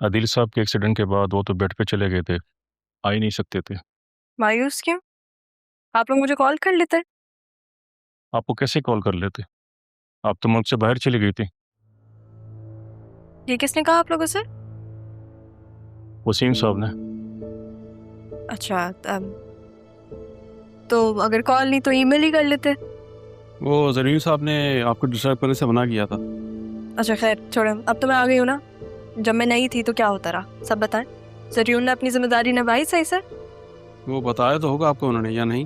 आदिल साहब के एक्सीडेंट के बाद वो तो बेड पे चले गए थे, आ ही नहीं सकते थे। मायूस क्यों? आप लोग मुझे कॉल कर लेते। आपको कैसे कॉल कर लेते? आप तो मुल्क से बाहर चली गई थी। ये किसने कहा आप लोगों से? वसीम साहब ने। अच्छा, तो अगर कॉल नहीं तो ईमेल ही कर लेते। वो ज़रीन साहब ने आपको डिस्टर्ब करने से मना किया था। अच्छा खैर छोड़ो, अब तो मैं आ गई हूँ ना। जब मैं नहीं थी तो क्या होता रहा, सब बताएं। जरियून ने अपनी जिम्मेदारी निभाई सही से? वो बताया तो होगा आपको उन्होंने, या नहीं?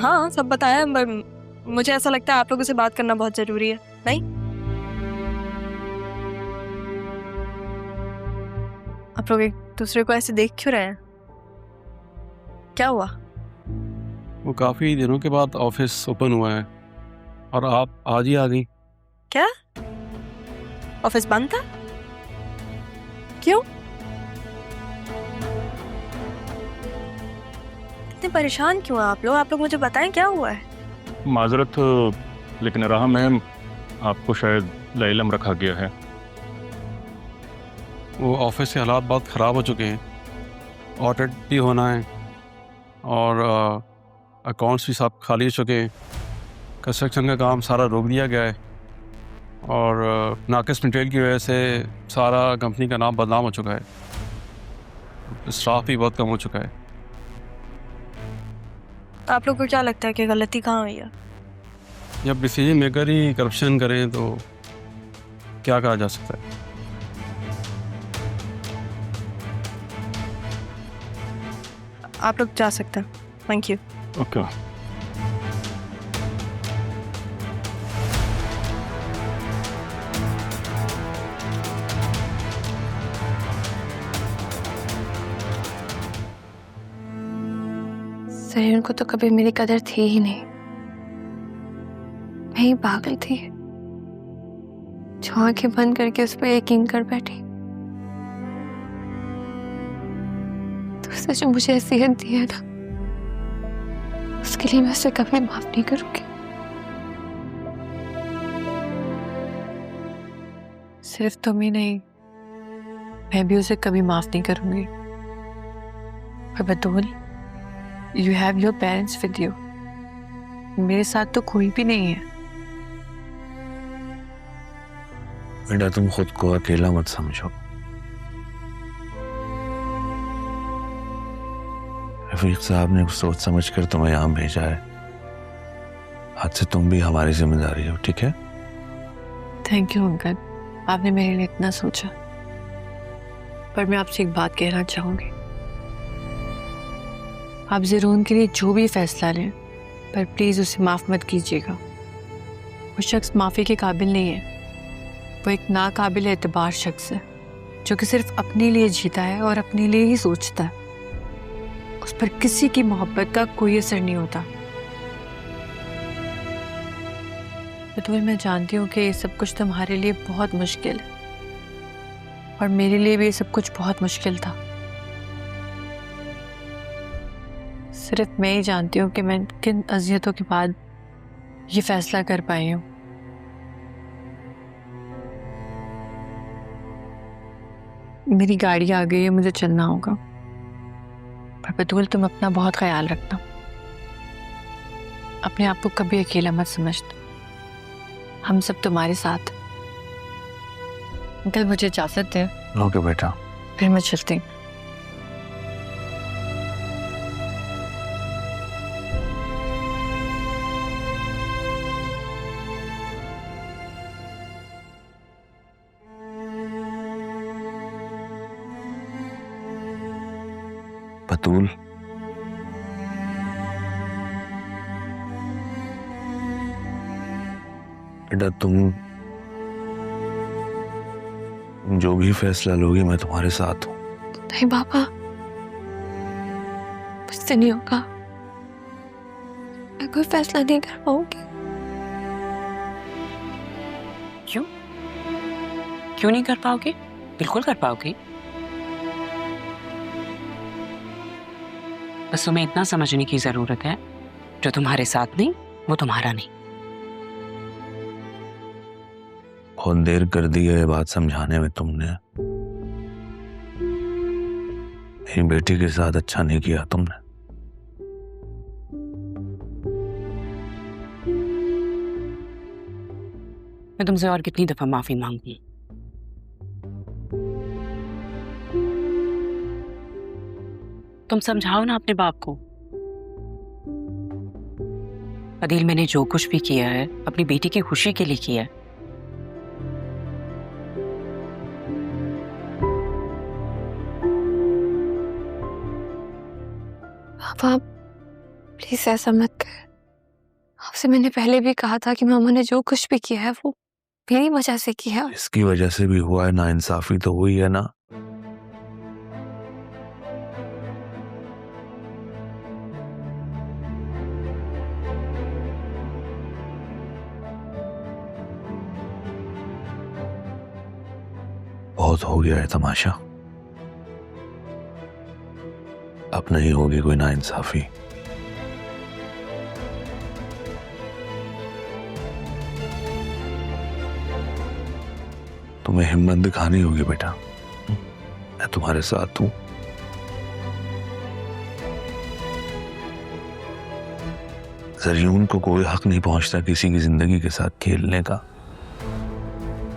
हाँ सब बताया, मुझे ऐसा लगता है आप लोगों से बात करना बहुत जरूरी है, नहीं? आप लोग एक दूसरे को ऐसे देख क्यों रहे हैं? क्या हुआ? वो काफ़ी दिनों के बाद ऑफिस ओपन हुआ है और आप आज ही आ गई। क्या ऑफिस बंद था? क्यों? इतने परेशान क्यों हैं आप लोग? आप लोग मुझे बताएं क्या हुआ है। माजरत, लेकिन राह मैम, आपको शायद लाइलम रखा गया है। वो ऑफिस के हालात बहुत ख़राब हो चुके हैं, ऑडिट भी होना है और अकाउंट्स भी सब खाली हो चुके हैं। कंस्ट्रक्शन का काम सारा रोक दिया गया है और नाकिस मटेरियल की वजह से सारा कंपनी का नाम बदनाम हो चुका है। स्टाफ भी बहुत कम हो चुका है। आप लोग को क्या लगता है कि गलती कहाँ हुई है? जब डिसीजन मेकर ही करप्शन करें तो क्या कहा जा सकता है। आप लोग जा सकते हैं, थैंक यू। ओके। सरीन को तो कभी मेरी कदर थी ही नहीं। मैं ही पागल थी जो आंखें बंद करके उस पर यकीन कर बैठी। तो उसने जो मुझे नसीहत दी है ना, उसके लिए मैं उसे कभी माफ नहीं करूंगी। सिर्फ तुम ही नहीं, मैं भी उसे कभी माफ नहीं करूंगी। पर Batool, you have your parents with you. मेरे साथ तो कोई भी नहीं है। बेटा, तुम खुद को अकेला मत समझो। रफीक साहब ने सोच समझ कर तुम्हें यहाँ भेजा है। आज से तुम भी हमारी जिम्मेदारी हो, ठीक है? थैंक यू अंकल, आपने मेरे लिए इतना सोचा। पर मैं आपसे एक बात कहना चाहूंगी। आप ज़रून के लिए जो भी फैसला लें, पर प्लीज़ उसे माफ़ मत कीजिएगा। वो शख्स माफ़ी के काबिल नहीं है। वो एक नाकाबिल एतबार शख्स है जो कि सिर्फ अपने लिए जीता है और अपने लिए ही सोचता है। उस पर किसी की मोहब्बत का कोई असर नहीं होता। बतूल, मैं जानती हूँ कि ये सब कुछ तुम्हारे लिए बहुत मुश्किल है और मेरे लिए भी ये सब कुछ बहुत मुश्किल था। सिर्फ मैं ही जानती हूँ कि मैं किन अज़ियतों के बाद ये फैसला कर पाई हूँ। मेरी गाड़ी आ गई है, मुझे चलना होगा। पर बतूल, तुम अपना बहुत ख्याल रखना। अपने आप को कभी अकेला मत समझना। हम सब तुम्हारे साथ। अंकल, मुझे इजाजत दें। ओके बेटा। फिर मैं चलती हूँ। बतूल, बेटा तुम जो भी फैसला लोगे मैं तुम्हारे साथ हूँ। नहीं पापा, मुझसे नहीं होगा। मैं कोई फैसला नहीं कर पाऊंगी। क्यों? क्यों नहीं कर पाओगे? बिल्कुल कर पाओगे। बस तुम्हें इतना समझने की जरूरत है, जो तुम्हारे साथ नहीं वो तुम्हारा नहीं। बहुत देर कर दी है ये बात समझाने में तुमने। मेरी बेटी के साथ अच्छा नहीं किया तुमने। मैं तुमसे और कितनी दफा माफी मांगूं? तुम समझाओ ना अपने बाप को। अदील, मैंने जो कुछ भी किया है अपनी बेटी की खुशी के लिए किया है। पापा प्लीज ऐसा मत कर। आपसे मैंने पहले भी कहा था कि मामा ने जो कुछ भी किया है वो मेरी वजह से किया। इसकी वजह से भी हुआ है, नाइंसाफी तो हुई है ना। बहुत हो गया है तमाशा, अब नहीं होगी कोई नाइंसाफी। तुम्हें हिम्मत दिखानी होगी बेटा, मैं तुम्हारे साथ हूं। ज़रियून को कोई हक नहीं पहुंचता किसी की जिंदगी के साथ खेलने का।